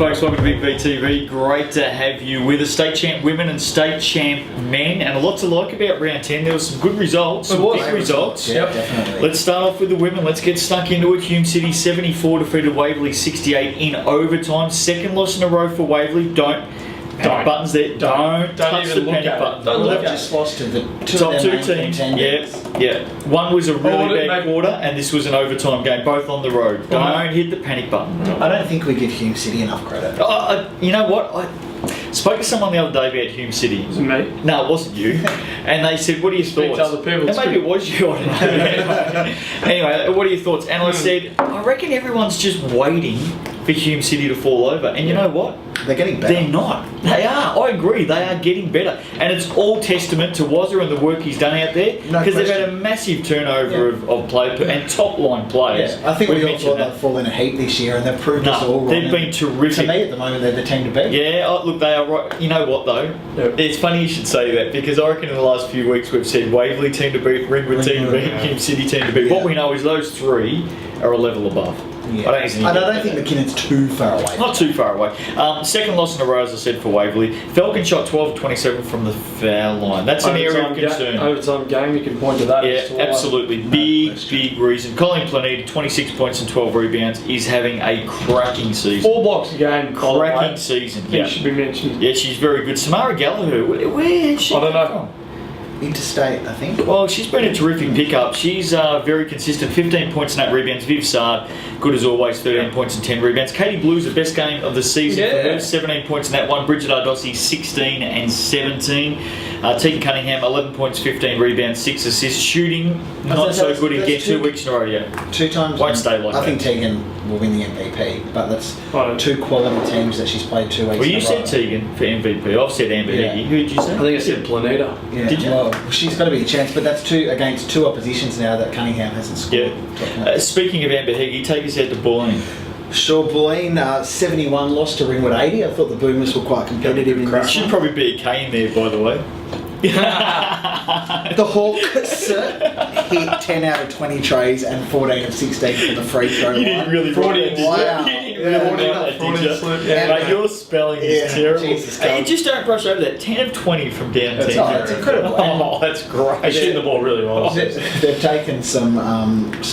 folks, welcome to Big VTV. Great to have you with us. State champ women and state champ men, and a lot to like about round 10. There was some good results, some big results. Yeah, definitely. Let's start off with the women. Let's get stuck into it. Hume City 74 defeated Waverley 68 in overtime. Second loss in a row for Waverley. Don't buttons there. Don't touch the panic button. Don't look. Just lost to the top two teams. Yeah. One was a really bad quarter, and this was an overtime game, both on the road. Don't hit the panic button. I don't think we give Hume City enough credit. You know what? I spoke to someone the other day about Hume City. Was it me? No, it wasn't you. And they said, "What are your thoughts?" To other people, and maybe it was you. I don't know. Anyway, what are your thoughts? And I said, I reckon everyone's just waiting for Hume City to fall over. And you know what? They're getting better. They're not. They are. I agree. They are getting better. And it's all testament to Wazza and the work he's done out there. Because they've had a massive turnover of play and top-line players. Yeah. I think we all thought they'd fall in a heap this year, and they've proved us all wrong. They've been terrific. To me, at the moment, they're the team to beat. Yeah, look, they are right. You know what, though? Yep. It's funny you should say that, because I reckon in the last few weeks we've said Waverley team to beat, Ringwood team to beat, Hume City team to beat. Yeah. What we know is those three are a level above. Yeah. I don't think McKinnon's too far away. Not too far away. Second loss in a row, as I said, for Waverley. Falcon shot 12 of 27 from the foul line. That's an area of concern. Overtime game, you can point to that. Yeah, absolutely. Big reason. Colleen Planeta, 26 points and 12 rebounds, is having a cracking season. 4 blocks a game. Cracking season. Yeah, should be mentioned. Yeah, she's very good. Samara Gallagher, where is she? I don't know. Interstate, I think. Well, she's been a terrific pickup. She's very consistent. 15 points and 8 rebounds. Viv Sard, good as always, 13 points and 10 rebounds. Katie Blue's the best game of the season for her, 17 points in that one. Bridget Ardossi, 16 and 17. Tegan Cunningham, 11 points, 15 rebounds, 6 assists. Shooting, not so good again. 2 weeks in a row, yeah. 2 times. Won't stay like that. I think Tegan will win the MVP, but that's 2 quality teams that she's played 2 weeks in a row. Well, you said Tegan for MVP. I've said Amber Heggie. Who did you say? I think I said Planeta. Yeah. Did you? Well, she's got to be a chance, but that's 2 against 2 oppositions now that Cunningham hasn't scored. Yeah. Speaking of Amber Heggie, take us out to Bulleen. Sure, Bulleen, 71 lost to Ringwood 80. I thought the Boomers were quite competitive in this. Should probably be a K in there, by the way. The Hawks hit 10 out of 20 trays and 14 of 16 for the free throw line. You didn't really write it, did you? Wow. You didn't really write that, did you? Mate, your spelling is terrible. And you just don't brush over that. 10 of 20 from downtown. That's incredible. Oh, that's great. They shoot the ball really well. They've taken some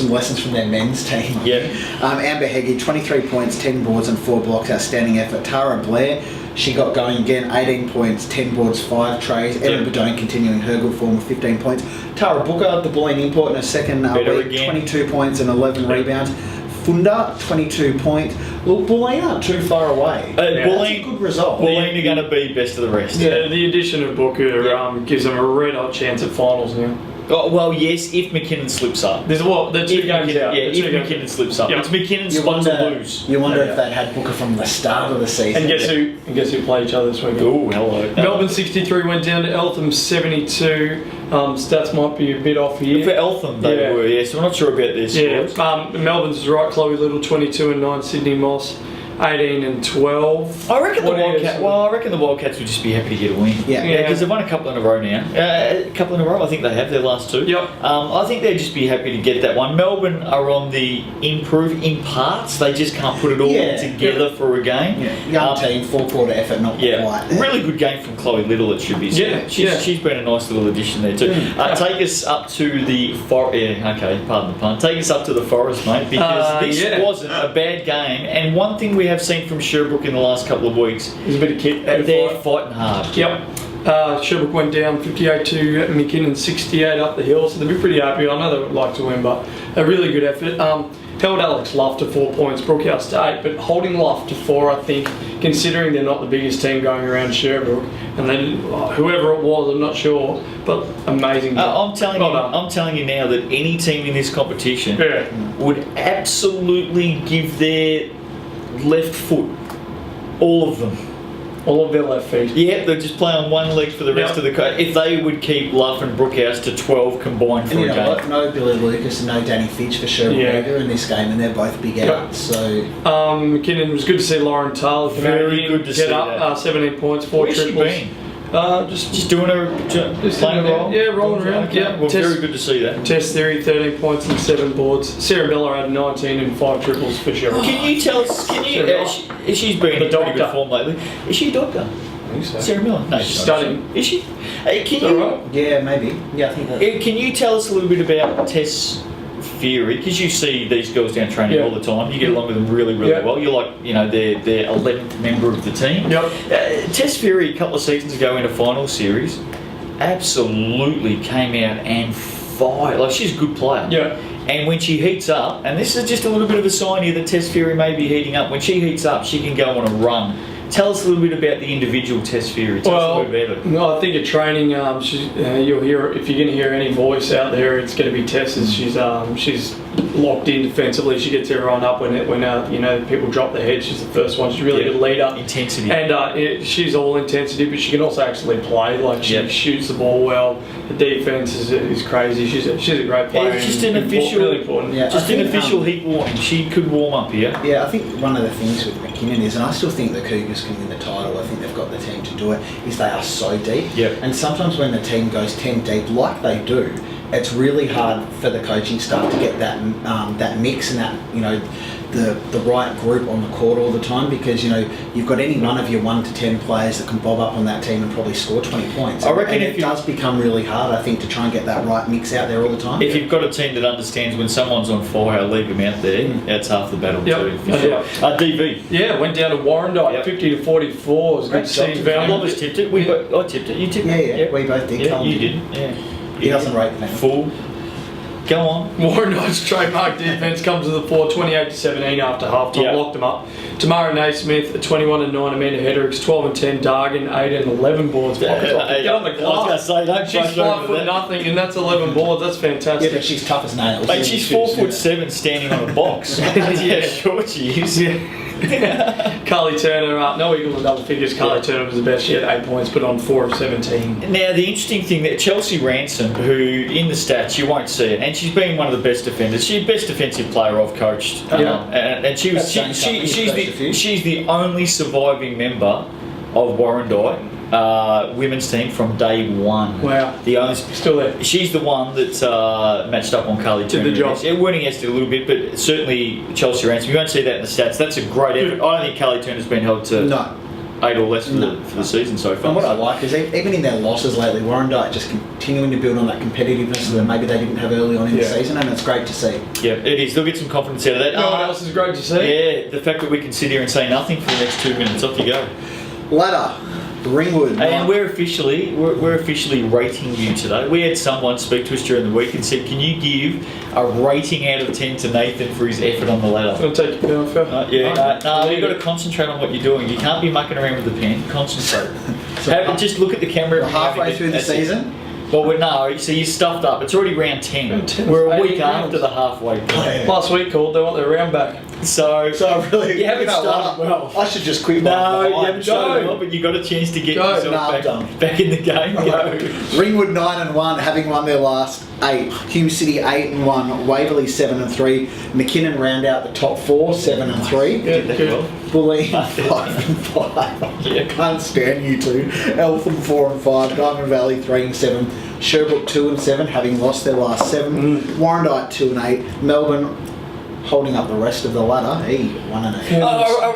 lessons from their men's team. Yeah. Amber Heggie, 23 points, 10 boards and 4 blocks. Outstanding effort. Tara Blair, she got going again, 18 points, 10 boards, 5 trays. Evan Bedone continuing her good form with 15 points. Tara Booker, the Bulleen import, in her second week, 22 points and 11 rebounds. Funda, 22 points. Look, Bulleen aren't too far away. Bulleen, good result. Bulleen are going to be best of the rest. Yeah, the addition of Booker gives them a red-hot chance at finals now. Oh, well, yes, if McKinnon slips up. There's what? The 2 games out. Yeah, if McKinnon slips up. It's McKinnon's spot to lose. You wonder if they'd had Booker from the start of the season. And guess who play each other this week? Oh, hello. Melbourne 63 went down to Eltham 72. Stats might be a bit off here. For Eltham, they were, yes. So we're not sure about their scores. Yeah, Melbourne's is right. Chloe Little 22 and 9. Sydney Moss 18 and 12. I reckon the Wildcats would just be happy to get a win. Yeah, because they've won a couple in a row now. A couple in a row, I think they have their last 2. Yep. I think they'd just be happy to get that one. Melbourne are on the improve in parts. They just can't put it all together for a game. Yeah. Young team, 4-quarter effort, not quite. Really good game from Chloe Little, it should be said. She's been a nice little addition there too. Take us up to the forest. Yeah, okay, pardon the pun. Take us up to the forest, mate, because this wasn't a bad game. And one thing we have seen from Sherbrooke in the last couple of weeks is a bit of kick. They're fighting hard. Yep. Sherbrooke went down 58 to McKinnon 68 up the hill, so they'll be pretty happy. I know they would like to win, but a really good effort. Held Alex Luff to 4 points, Brookhouse to 8, but holding Luff to 4, I think, considering they're not the biggest team going around Sherbrooke, and then whoever it was, I'm not sure, but amazing. I'm telling you now that any team in this competition would absolutely give their left foot, all of them. All of their left feet. Yeah, they'll just play on one leg for the rest of the court. If they would keep Luff and Brookhouse to 12 combined for a game. No Billy Lucas and no Danny Fitch for Sherbrooke either in this game, and they're both big outs. So McKinnon, it was good to see Lauren Taylor very good to get see up, that. 17 points, 4 triples. Just doing her playing a role. Yeah, rolling around. Okay. Yeah, Well, very good to see that. Test theory, 13 points and 7 boards. Sarah Miller had 19 and 5 triples for sure. Can you tell us? She's been in pretty good form lately. Is she a doctor? I think so. Sarah Miller? No, She's studying. Is she? Hey, can Is you? that right? Yeah, maybe. Yeah, I think that. Can you tell us a little bit about Tess Fury? Because you see these girls down training all the time. You get along with them really, really well. You're like, they're 11th member of the team. Yep. Tess Fury, a couple of seasons ago in a final series, absolutely came out and fired. Like, she's a good player. Yeah. And when she heats up, and this is just a little bit of a sign here that Tess Fury may be heating up, when she heats up, she can go on a run. Tell us a little bit about the individual Tess Fury. Tell us a little bit about it. No, I think at training, you'll hear, if you're going to hear any voice out there, it's going to be Tess's. She's locked in defensively. She gets everyone up when people drop their heads. She's the first one. She's a really good leader. Intensity. And she's all intensity, but she can also actually play. Like, she shoots the ball well. The defense is crazy. She's a great player. It's just an official, really important. Yeah, just an official heat warning. She could warm up here. Yeah, I think one of the things with McKinnon is, and I still think the Cougars can win the title, I think they've got the team to do it, is they are so deep. Yep. And sometimes when the team goes 10 deep, like they do, it's really hard for the coaching staff to get that mix and that, the right group on the court all the time, because, you've got any one of your 1 to 10 players that can bob up on that team and probably score 20 points. I reckon and it does become really hard, I think, to try and get that right mix out there all the time. If you've got a team that understands when someone's on fire, leave them out there. That's half the battle too. For sure. DV. Yeah, went down to Warrandyte, 50 to 44. It was good to see. Val's tipped it. I tipped it. You tipped it. Yeah, we both did. Yeah, you did. Yeah. He doesn't rate them. Full. Go on. Warrandyte's trademark defence comes to the fore, 28 to 17 after half time. Locked them up. Tamara Naismith, 21 and 9. Amanda Hedricks, 12 and 10. Dargan, 8 and 11 boards. Get on the glass. I was going to say, She's 5 foot nothing, and that's 11 boards. That's fantastic. Yeah, but she's tough as nails. Mate, she's 4'7" standing on a box. Yeah, sure she is. Carly Turner, no equal to double figures. Carly Turner was the best. She had 8 points, put on 4 of 17. Now, the interesting thing that Chelsea Ransom, who in the stats you won't see it, and she's been one of the best defenders. She's the best defensive player I've coached, and she's the only surviving member of Warrandyte women's team from day one. Wow. The only Still there. She's the one that matched up on Carly Turner. Did the job. It went against it a little bit, but certainly Chelsea Ransom. You won't see that in the stats. That's a great effort. I don't think Carly Turner's been held to 8 or less for the season so far. And what I like is even in their losses lately, Warrandyte just continuing to build on that competitiveness that maybe they didn't have early on in the season, and it's great to see. Yeah, it is. They'll get some confidence out of that. No one else is great to see. Yeah, the fact that we can sit here and say nothing for the next 2 minutes. Off you go. Ladder, Ringwood. And we're officially rating you today. We had someone speak to us during the week and said, "Can you give a rating out of 10 to Nathan for his effort on the ladder?" I'll take your pen, Phil. You've got to concentrate on what you're doing. You can't be mucking around with the pen. Concentrate. Just look at the camera. We're halfway through the season. Well, so you're stuffed up. It's already round 10. Round 10. We're a week 18 after rounds. the halfway point. Last week called, they want their round back. So really, you haven't started well. I should just quit. No, you haven't started well, but you got a chance to get yourself back in the game. Go. Ringwood 9-1, having won their last 8. Hume City 8-1. Waverley 7-3. McKinnon round out the top 4, 7-3. Good. Bulleen 5-5. I can't stand you two. Eltham 4-5. Diamond Valley 3-7. Sherbrooke 2-7, having lost their last 7. Warrandyte 2-8. Melbourne holding up the rest of the ladder. 1-8.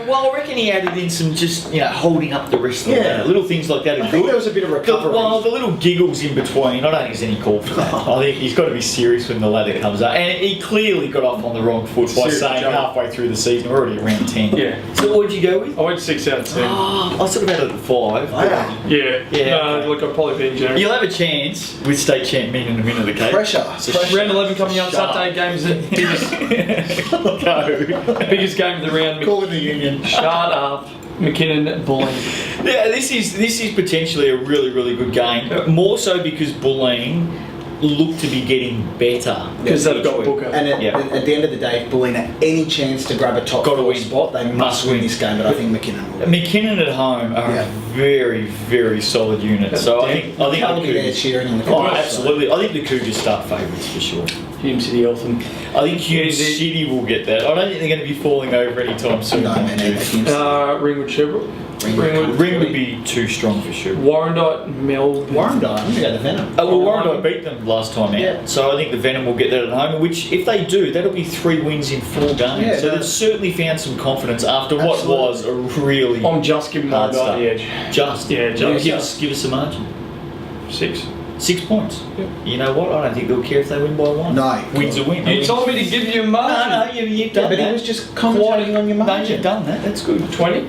Well, I reckon he added in some just holding up the rest of the ladder. Little things like that are I think good. there was a bit of recovery. The little giggles in between, I don't think there's any call for that. I think he's got to be serious when the ladder comes up. And he clearly got off on the wrong foot by saying halfway through the season, we're already around 10. Yeah. So what did you go with? I went 6 out of 10. I sort of had it at 5. No, look, I've probably been generous. You'll have a chance with state champ men in a minute, okay? Pressure. Round 11 coming up Saturday. Games the biggest game of the round. Calling the union. Shut up. McKinnon, Bulleen. Yeah, this is potentially a really, really good game. More so because Bulleen look to be getting better. Because they've got Booker. And at the end of the day, if Bulleen had any chance to grab a top 4 spot, they must win this game, but I think McKinnon will. McKinnon at home are a very, very solid unit. So I think the Cougars cheering in the Cougars. Absolutely. I think the Cougars start favourites for sure. Hume City, Eltham. I think Hume City will get that. I don't think they're going to be falling over anytime soon. No, man. Ringwood, Sherbrooke. Ring would be too strong for sure. Warrandyte, Melbourne. Warrandyte, I'm going to go to Venom. Oh, well, Warrandyte beat them last time out. Yeah. So I think the Venom will get that at home, which, if they do, that'll be 3 wins in 4 games. Yeah, so they've certainly found some confidence after what was a really I'm just giving hard Warrandyte start. the edge. Just? Yeah, just. Give us a margin. 6. 6 points. Yep. You know what? I don't think they'll care if they win by 1. No. Win's a win. You told me to give you a margin. No, you've done But that. he was just commentating on your No, margin. you've done that. That's good. 20.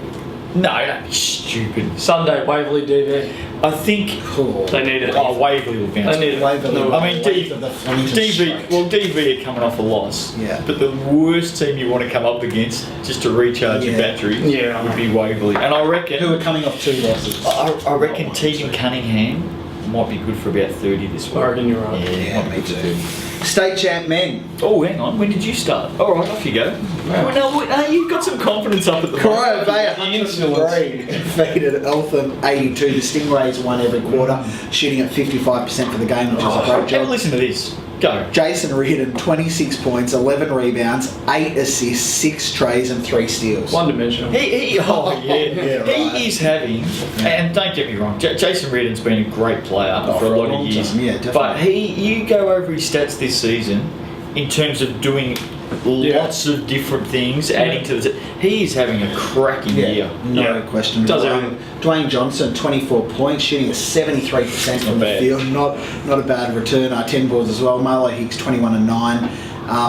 No, don't be stupid. Sunday, Waverley, DV. I think. Cool. They need it. Oh, Waverley will bounce. They need it. Waverley. No, I mean, Wave of the Flemington DV. straight. Well, DV are coming off a loss. Yeah. But the worst team you want to come up against just to recharge your Yeah. batteries Yeah. would be Waverley. And I reckon. Who are coming off 2 losses. I reckon Tegan Cunningham might be good for about 30 this week. I reckon you're right. Yeah, might be me good for too. 30. State champ men. Oh, hang on. When did you start? All right, off you go. Wow. No, you've got some confidence up at the Corio moment. Bay The insolence. 103 defeated Eltham 82. The Stingrays won every quarter, shooting at 55% for the game, which was a great Have a job. listen to this. Go. Jason Reardon, 26 points, 11 rebounds, 8 assists, 6 trays and 3 steals. One dimensional. He right. right. He is having, and don't get me wrong, Jason Reardon's been a great player for a lot long of years. time, yeah, definitely. But you go over his stats this season in terms of doing lots of different things, adding to the. He is having a cracking year. No Yeah. question. Does everything. Dwayne Johnson, 24 points, shooting at 73% from the bad. field. Not a bad return. 10 boards as well. Marlo Hicks, 21 and 9.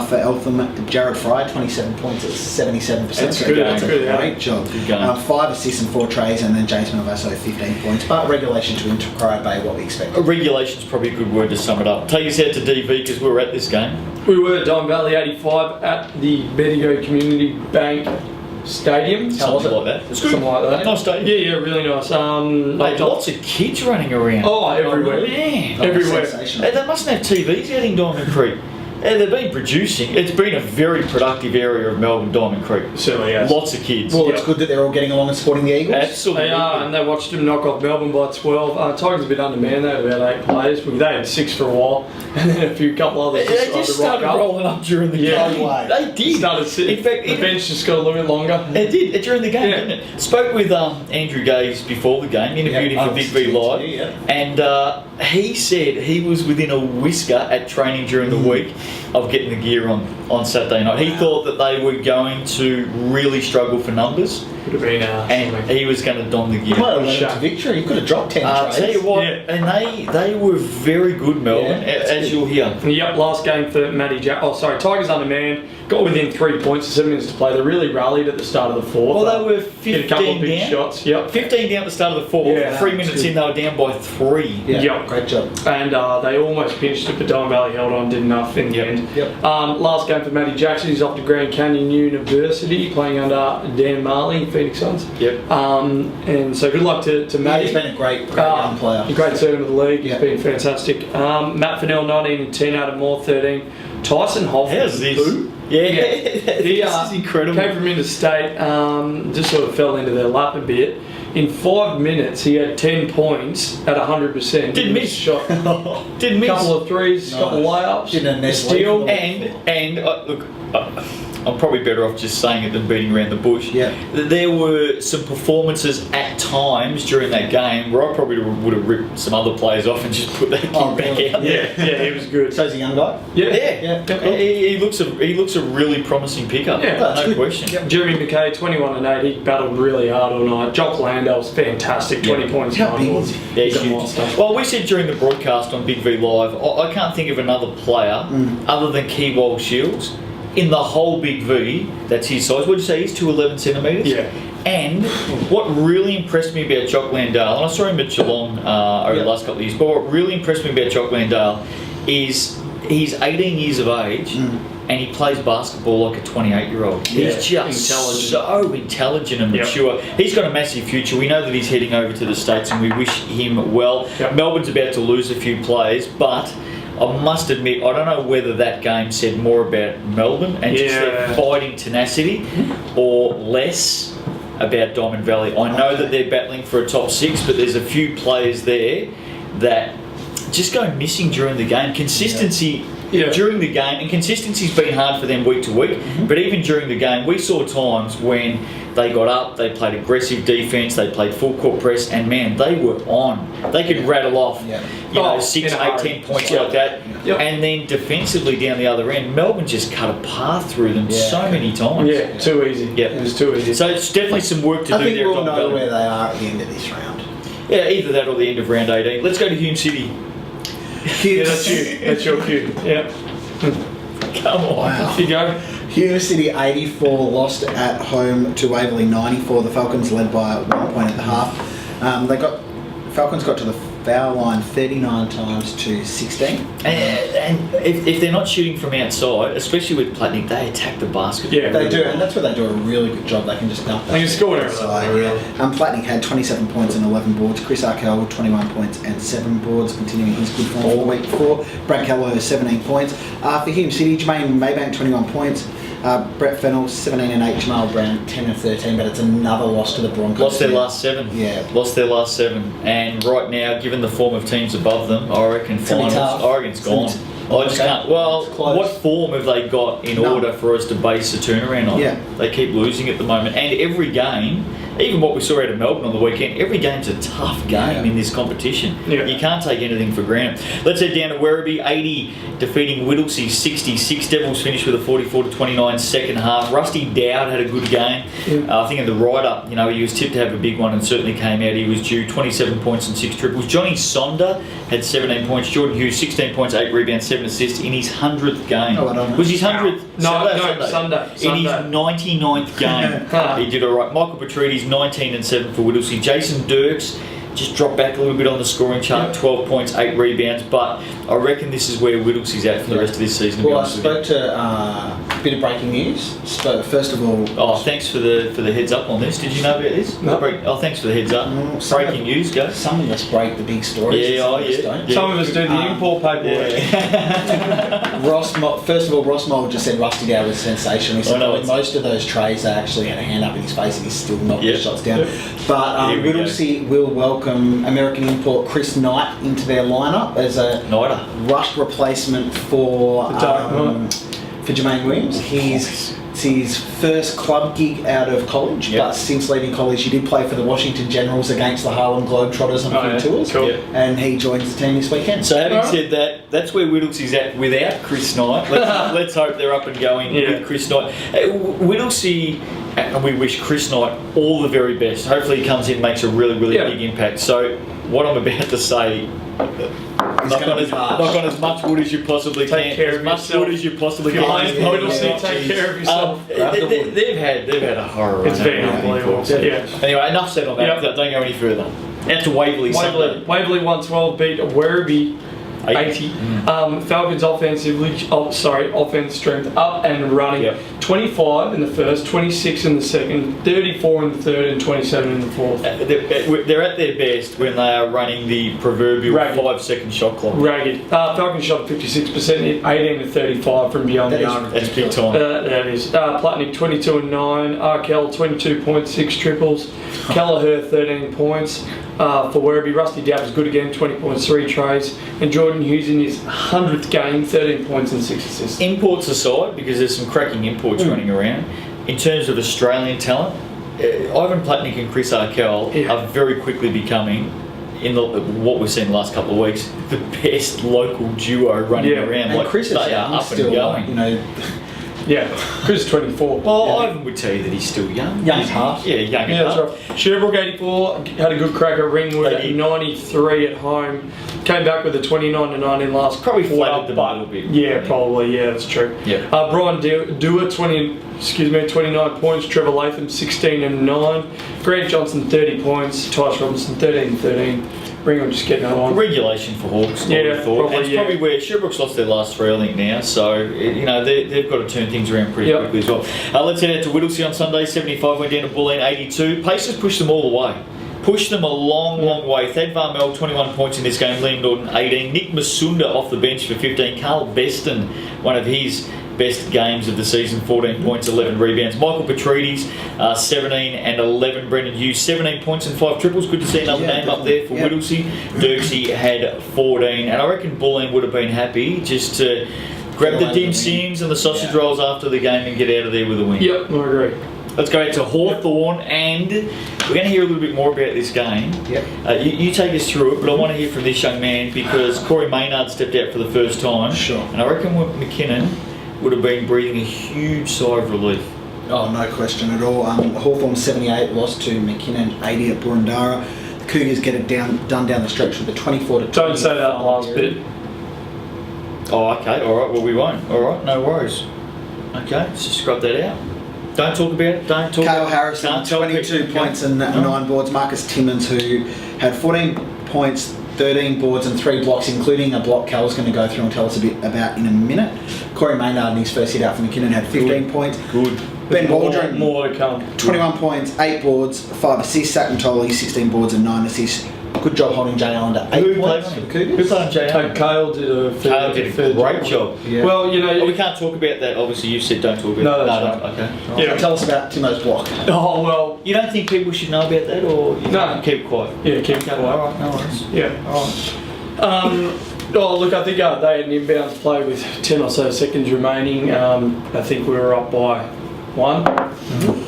For Eltham, Jared Fry, 27 points at 77%. That's So good, That's that's a good, yeah. great job. Good game. 5 assists and 4 trays, and then James Malvaso, 15 points. But regulation to into Corio Bay, what we expect. Regulation's probably a good word to sum it up. Take us out to DV because we were at this game. We were at Don Valley 85 at the Bendigo Community Bank Stadium. Something like that. It's good. Something like that. Nice stadium. Yeah, really nice. Mate, lots of kids running around. Oh, everywhere. Yeah. Everywhere. Sensational. They mustn't have TVs out in Diamond Creek. They've been producing. It's been a very productive area of Melbourne, Diamond Creek. Certainly has. Lots of kids. Well, it's good that they're all getting along and supporting the Eagles. Absolutely. They are, and they watched them knock off Melbourne by 12. Tigers a bit undermanned, they had about 8 players. They had 6 for a while, and then a couple others They just started rolling up during the Yeah. game. No way. They did. Started sitting. In fact, The bench just got a little bit longer. it did during the game, Yeah. didn't it? Spoke with Andrew Gaze before the game, interviewed him for Big V Live, and he said he was within a whisker at training during the week of getting the gear on Saturday night. He thought that they were going to really struggle for numbers, Could have been and something. he was going to don the gear. Might have led them to victory. You could have dropped 10 Tell you trays. what, Yeah. and they were very good, Melbourne, Yeah, that's as good. you'll hear. Yep, last game for Matty Jack. Oh, sorry, Tigers undermanned. Got within 3 points, 7 minutes to play. They really rallied at the start of the fourth. Well, they were Hit a couple of 15 big down. shots. Yep. 15 down at the start of the fourth. Yeah, 3 minutes that's in, they were down by 3. Yeah, Yep. great job. And they almost pinched it, but Don Valley held on, did enough in the Yep. end. Yep. Last game for Matty Jackson. He's off to Grand Canyon University, playing under Dan Marley, Phoenix Suns. Yep. And so good luck to Yeah, Matty. he's been a great young player. A great servant of the league. Yeah. He's been fantastic. Matt Fennell, 19 and 10, Adam Moore, 13. Tyson Hoffman. How's this? Who? Yeah, He this is incredible. came from interstate, just sort of fell into their lap a bit. In 5 minutes, he had 10 points at 100%. Didn't miss. Shot. Didn't miss. Couple of threes, couple of layups, Didn't have a net steal. lead. And look, I'm probably better off just saying it than beating around the bush. Yeah. There were some performances at times during that game where I probably would have ripped some other players off and just put that kid Oh, back really? out. Yeah, he was good. So he's a young guy? Yeah. Yeah. He looks a really promising pickup. Yeah, that's no good. question. Yep. Jeremy McKay, 21 and 8. He battled really hard all night. Jock Landale's fantastic, 20 points. How 9 big boards. is he? Yeah, He's a huge. monster. Well, we said during the broadcast on Big V Live, I can't think of another player other than Keywall Shields in the whole Big V that's his size. What did you say? He's 211 centimetres? Yeah. And what really impressed me about Jock Landale, and I saw him at Geelong over the last couple of years, but what really impressed me about Jock Landale is he's 18 years of age and he plays basketball like a 28-year-old. Yeah, He's just intelligent. so intelligent and Yep. mature. He's got a massive future. We know that he's heading over to the States and we wish him well. Yep. Melbourne's about to lose a few players, but I must admit, I don't know whether that game said more about Melbourne and just their fighting tenacity or less about Diamond Valley. I know that they're battling for a top 6, but there's a few players there that just go missing during the game. Consistency during the game, and consistency's been hard for them week to week, but even during the game, we saw times when they got up, they played aggressive defence, they played full court press, and man, they were on. They could rattle off, 6, 8, 10 points like that. And then defensively down the other end, Melbourne just cut a path through them so many times. Yeah, too easy. It was too easy. So it's definitely some work to do I think there. we'll know where they are at the end of this round. Yeah, either that or the end of round 18. Let's go to Hume City. Yeah, that's you. That's your cue. Yeah. Come on. Wow. You go. Hume City 84 lost at home to Waverley 94. The Falcons led by 1 point at the half. Falcons got to the foul line 39 times to 16. And if they're not shooting from outside, especially with Platnick, they attack the basket. Yeah, They do, and that's where they do a really good job. They can just dump that. They can score wherever inside, they want. Platnick had 27 points and 11 boards. Chris Arkell 21 points and 7 boards, continuing his good form for the week before. Brad Kelleher 17 points. For Hume City, Jermaine Maybank 21 points. Brett Fennell 17 and 8. Jamal Brown 10 and 13. But it's another loss to the Broncos. Lost their last 7. Yeah. Lost their last 7. And right now, given the form of teams above them, I reckon finals, Oregon's gone. I just can't. Well, what form have they got in order for us to base a turnaround on? Yeah. They keep losing at the moment. And every game, even what we saw out of Melbourne on the weekend, every game's a tough game in this competition. Yeah. You can't take anything for granted. Let's head down to Werribee, 80 defeating Whittlesea 66. Devils finished with a 44-29 second half. Rusty Dowd had a good game. I think in the write-up, he was tipped to have a big one and certainly came out. He was due 27 points and 6 triples. Johnny Sonder had 17 points. Jordan Hughes 16 points, 8 rebounds, 7 assists in his 100th game. Oh, I don't know. Was his 100th? Sunday. In his 99th game, he did all right. Michael Petrucci's 19 and 7 for Whittlesea. Jason Dirks just dropped back a little bit on the scoring chart, 12 points, 8 rebounds, but I reckon this is where Whittlesea's at for the rest of this season. Well, I spoke to a bit of breaking news. First of all, thanks for the heads up on this. Did you know about this? No. Thanks for the heads up. Breaking news, go. Some of us break the big stories. Some of us don't. Some of us do the import paperwork. First of all, Ross Mould just said Rusty Dowd was sensational. He said most of those trays they actually had a hand up in his face and he's still knocking the shots down. But Whittlesea will welcome American import Chris Knight into their lineup as a rushed replacement for Jermaine Williams. It's his first club gig out of college, but since leaving college he did play for the Washington Generals against the Harlem Globetrotters on a few tours, and he joins the team this weekend. So having said that, that's where Whittlesea's at without Chris Knight. Let's hope they're up and going with Chris Knight. Whittlesea, and we wish Chris Knight all the very best. Hopefully he comes in and makes a really, really big impact. So what I'm about to say, knock on as much wood as you possibly can. Take care of as much wood as you possibly can. Take care of yourself. They've had a horror. It's been unbelievable. Anyway, enough said on that. Don't go any further. Out to Waverley. Waverley 112 beat Werribee 80. Falcons offense strength up and running. 25 in the first, 26 in the second, 34 in the third, and 27 in the fourth. They're at their best when they are running the proverbial 5-second shot clock. Ragged. Falcons shot 56%, 18 to 35 from beyond the arc. That's big time. That is. Platnick 22 and 9. Arkell 22.6 triples. Kelleher 13 points. For Werribee, Rusty Dowd was good again, 20 points, 3 trays, and Jordan Hughes in his 100th game, 13 points and 6 assists. Imports aside, because there's some cracking imports running around, in terms of Australian talent, Ivan Platnick and Chris Arkell are very quickly becoming, in what we've seen the last couple of weeks, the best local duo running around. And Chris is up and going. Chris 24. Well, Ivan would tell you that he's still young. Young at heart. Yeah, young at heart. That's right. Sherbrooke 84 had a good crack at Ringwood at 93 at home. Came back with a 29 to 9 in last. Probably flattered them a little bit. Yeah, probably. Yeah, that's true. Yeah. Brian Dewar 29 points. Trevor Latham 16 and 9. Grant Johnson 30 points. Tyce Robinson 13 and 13. Ringwood just getting on. Regulation for Hawks. Probably where Sherbrooke's lost their last 3, I think, now. So they've got to turn things around pretty quickly as well. Let's head out to Whittlesea on Sunday. 75 went down to Bulleen 82. Pacers pushed them all the way. Pushed them a long way. Thad Varmel 21 points in this game. Liam Norton 18. Nick Masunda off the bench for 15. Carl Beston, one of his best games of the season, 14 points, 11 rebounds. Michael Petrucci's 17 and 11. Brendan Hughes 17 points and 5 triples. Good to see another name up there for Whittlesea. Dirksey had 14, and I reckon Bulleen would have been happy just to Grab the Get away dim with the win. sims and the sausage Yeah. rolls after the game and get out of there with a win. Yep, I agree. Let's go to Hawthorn, and we're going to hear a little bit more about this game. Yep. You take us through it, but I want to hear from this young man because Corey Maynard stepped out for the first time. Sure. And I reckon McKinnon would have been breathing a huge sigh of relief. Oh, no question at all. Hawthorn 78 lost to McKinnon 80 at Burundara. The Cougars get it done down the stretch with a 24 to 20. Don't say that last bit. Oh, okay. All right. Well, we won't. All right. No worries. Okay. Let's just scrub that out. Don't talk about it. Don't talk Kale about it. Harrison, Can't tell 22 people. points and 9 boards. Marcus Timmins, who had 14 points, 13 boards and 3 blocks, including a block Cal's going to go through and tell us a bit about in a minute. Corey Maynard in his first hit out for McKinnon had 15 points. Good. Ben More Waldron, to come. 21 points, 8 boards, 5 assists. Zach Matoli, 16 boards and 9 assists. Good job holding Jay Allen to 8 Who played points on for the him? Cougars. Who played on Jay Allen? Kale did a Kale did a fair great job. Yeah. Well, you know, Oh, we can't talk about that. Obviously, you said don't talk about No, it. that's No, okay. Yeah. Tell us about Timo's block. oh well, You don't think people should know about that, or you No. keep quiet? yeah, keep Okay, going. all right, no worries. Yeah. All right. Oh, look, I think they had an inbounds play with 10 or so seconds remaining. I think we were up by 1.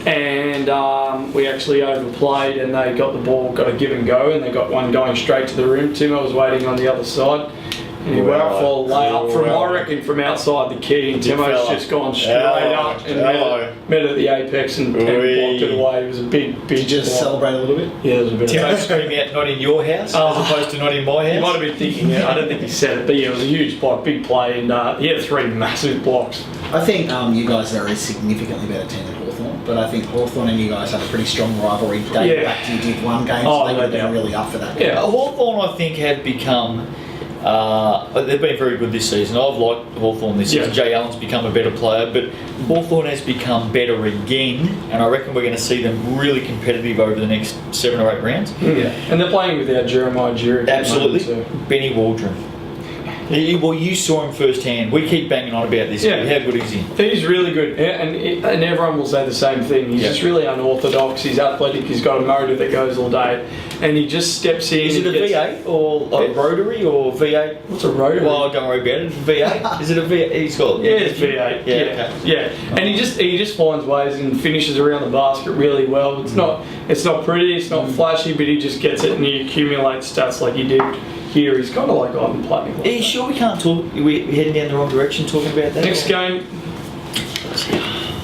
And we actually overplayed and they got the ball, got a give and go, and they got one going straight to the rim. Timo was waiting on the other side. And he went Wow. for a layup from, Wow. I reckon, from outside the key. And Big Timo's fella. just gone straight Hello. up and Hello. met at the apex and blocked it away. It was a big Did you just block. celebrate a little bit? Yeah, there was a bit Timo of screaming out, not in your house, Oh. as opposed to not in my house. He might have been thinking it. I don't think he said it, but yeah, it was a huge block, big play, and he had 3 massive blocks. I think you guys are a significantly better team than Hawthorn, but I think Hawthorn and you guys have a pretty strong rivalry dating Yeah. back to your Div 1 games, Oh, so they no would have been doubt. really up for that. Yeah. Hawthorn, I think, have become. They've been very good this season. I've liked Hawthorn this season. Yeah. Jay Allen's become a better player, but Hawthorn has become better again, and I reckon we're going to see them really competitive over the next 7 or 8 rounds. Yeah, and they're playing without Jeremiah Jurek. Absolutely. Benny Waldron. Well, you saw him firsthand. We keep banging on about this. Yeah. How good is he? He's really good, yeah, and everyone will say the same thing. He's Yeah. just really unorthodox. He's athletic. He's got a motor that goes all day, and he just steps in. Is it a and gets- V8 or like rotary or V8? What's a rotary? Well, don't worry about it. V8. Is it a V8? He's got. Yeah, it's V8. Yeah. Yeah, Okay. yeah. And he just finds ways and finishes around the basket really well. It's not pretty, it's not flashy, but he just gets it and he accumulates stats like he did here. He's kind of like on the playing. Are you sure we can't talk? We're heading down the wrong direction talking about that? Next game,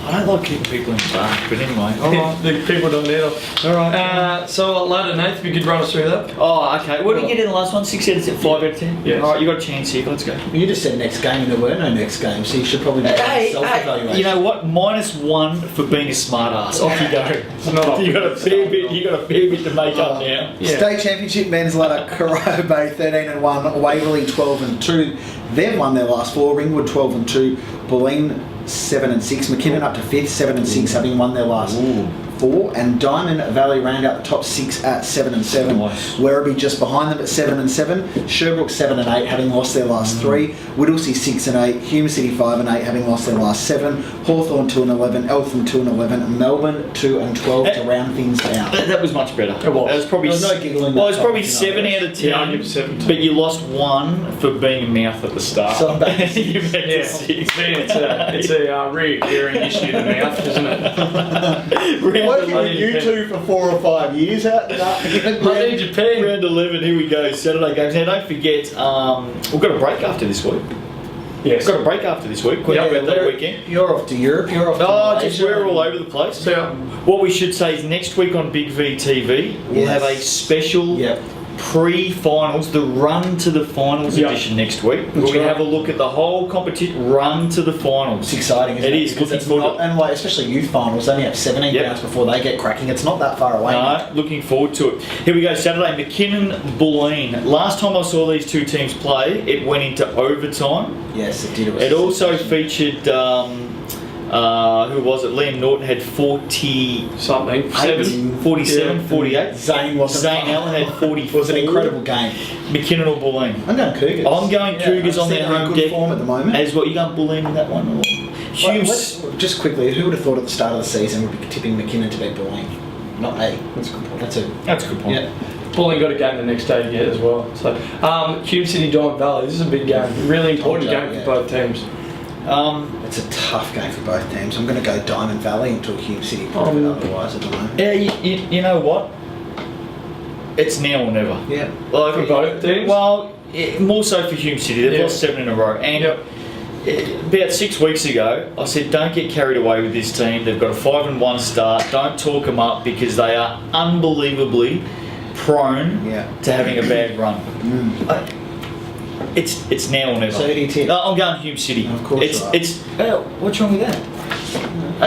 I don't like keeping people in the dark, but anyway. Alright. the people don't need it. Alright. So Ladder Nath, if you could run us through that. Oh, okay. What did you get in the last one? 6 out of 10? 5 out of 10? Yes. Alright, you got a chance here. Let's go. You just said next game, and there were no next game, so you should probably do Hey, self-evaluation. you know what? -1 for being a smart ass. Off you go. It's not You got a fair bit. You got a fair bit to make up now. Yeah. State Championship men's ladder, Corio Bay 13-1, Waverley 12-2. They've won their last 4. Ringwood 12-2, Bulleen 7-6, McKinnon up to 5th, 7-6, having won their last 4, and Diamond Valley round out the top 6 at 7-7. Nice. Werribee just behind them at 7-7. Sherbrooke 7-8, having lost their last 3. Whittlesea 6-8. Hume City 5-8, having lost their last 7. Hawthorn 2-11. Eltham 2-11. Melbourne 2-12 to round things out. That was much better. It was. That was probably. There was no giggling Well, that it was probably time, 7 out of 10. Yeah, I'll give it 7. But you lost 1 for being a mouth at the start. So I'm back to You six. back to Yeah, 6. it's a reoccurring issue in the mouth, isn't it? Working with you two for 4 or 5 years. I need Japan. Round 11, here we go. Saturday games. Now, don't forget, we've got a break after this week. Yes. We've got a break after this week. Quick about that weekend. You're off to Europe. You're off to Oh, Malaysia. just we're all over the place. So, What we should say is next week on Big V TV, we'll Yes. have a special Yep. pre-finals, the run to the finals Yep. edition next week. Where we right. have a look at the whole competition, run to the finals. It's exciting, isn't it? It is, Because looking it's forward not, to it. and like especially youth finals, they only have 17 Yep. rounds before they get cracking. It's not that far away. No, looking forward to it. Here we go, Saturday, McKinnon, Bulleen. Last time I saw these two teams play, it went into overtime. Yes, it did. Was It also sensational. featured, who was it? Liam Norton had 47, something. 47, Yeah. 48. Zane wasn't. Zane Allen had 44. It was an incredible game. McKinnon or Bulleen? I'm going Cougars. I'm going Cougars I on think their they're in home good deck. form at the moment. As well, you going Bulleen in that one? Or? Well, Humes. let's- just quickly, who would have thought at the start of the season would be tipping McKinnon to beat Bulleen? Not me. That's a good point. That's a That's a good point. yeah. Bulleen got a game the next day yet as well. So, Hume City Diamond Valley. This is a big game. Really important Told you, game yeah. for both teams. It's a tough game for both teams. I'm going to go Diamond Valley until Hume City prove it otherwise. I don't know. Yeah, you know what? It's now or never. Yeah. Like, For both teams? Well, more so for Hume City. They've Yeah. lost 7 in a row. And about 6 weeks ago, I said, don't get carried away with this team. They've got a 5-1 start. Don't talk them up because they are unbelievably prone to having a bad run. It's now or never. So who do you tip? I'm going Hume City. Of course you are. What's wrong with that?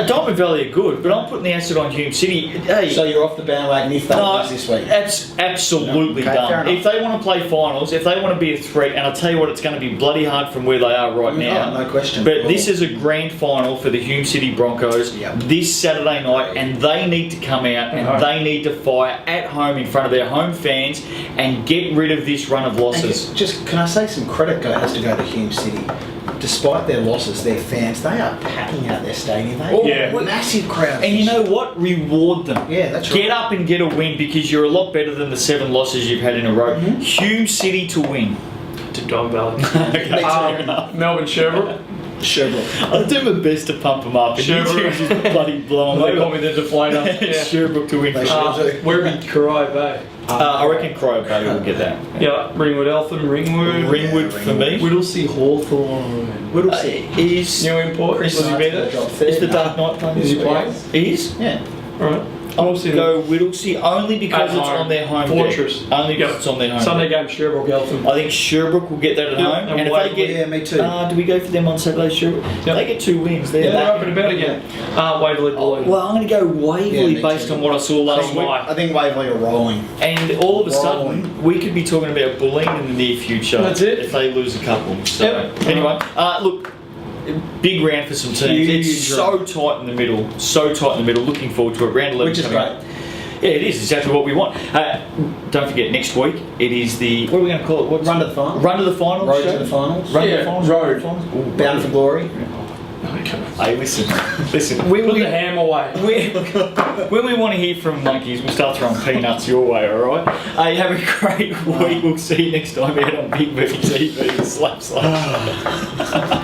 Diamond Valley are good, but I'm putting the acid on Hume City. Hey, So you're off the bandwagon if they lose this week? Absolutely No. Okay, fair done. enough. If they want to play finals, if they want to be a threat, and I'll tell you what, it's going to be bloody hard from where they are right now. No question. But this is a grand final for the Hume City Broncos Yep. this Saturday night, and they need to come out and they need to fire at home in front of their home fans and get rid of this run of losses. And just can I say some credit has to go to Hume City. Despite their losses, their fans, they are packing out their stadium. They Yeah. massive crowds. And you know what? Reward them. Yeah, that's right. Get up and get a win because you're a lot better than the 7 losses you've had in a row. Hume City to win. To Diamond Valley. Okay, fair enough. Melbourne Sherbrooke. Sherbrooke. I'll do my best to pump them up. And you two Sherbrooke. just bloody blow They them call me the deflator. Yeah. Sherbrooke to win. They should. Where we Corio Bay. I reckon Cryo Bay will get that. Yeah, Ringwood Eltham, Ringwood. Ringwood for me. Whittlesea Hawthorn. Is New import. Chris Was he Knight's better? gonna drop third. is the Dark Knight playing? Is he playing? He is. Yeah. Alright. I'll Whittlesea. go Whittlesea only because At it's home. on their home Fortress. deck. Only because it's on their home Sunday deck. game Sherbrooke Eltham. I think Sherbrooke will get that at Yeah, home. and And if Waverley. they get, Yeah, me too. do we go for them on Saturday, Sherbrooke? Yep. They get 2 wins. Yeah, they're up and about again. Waverley Blue. Well, I'm going to go Waverley Yeah, me based too. on what I saw last week. I think Waverley are rolling. And all of a sudden, Rolling. we could be talking about bullying in the near future. That's it. If they lose a couple. So, Yep. anyway, look, big round for some teams. It's Huge so tight in the middle. So tight in the middle. Looking forward to it. Round 11 Which is coming great. up. Yeah, it is exactly what we want. Don't forget, next week it is the, what are we going to call it? What's Run to the final. Run to the finals. Road show? to the finals. Run to Yeah, the finals. road. Ooh, Bound for glory. Okay. Hey, listen. Put the ham away. When we want to hear from monkeys, we'll start throwing peanuts your way, alright? Have a great week. We'll see you next time out on Big Movie TV. Slap, slap.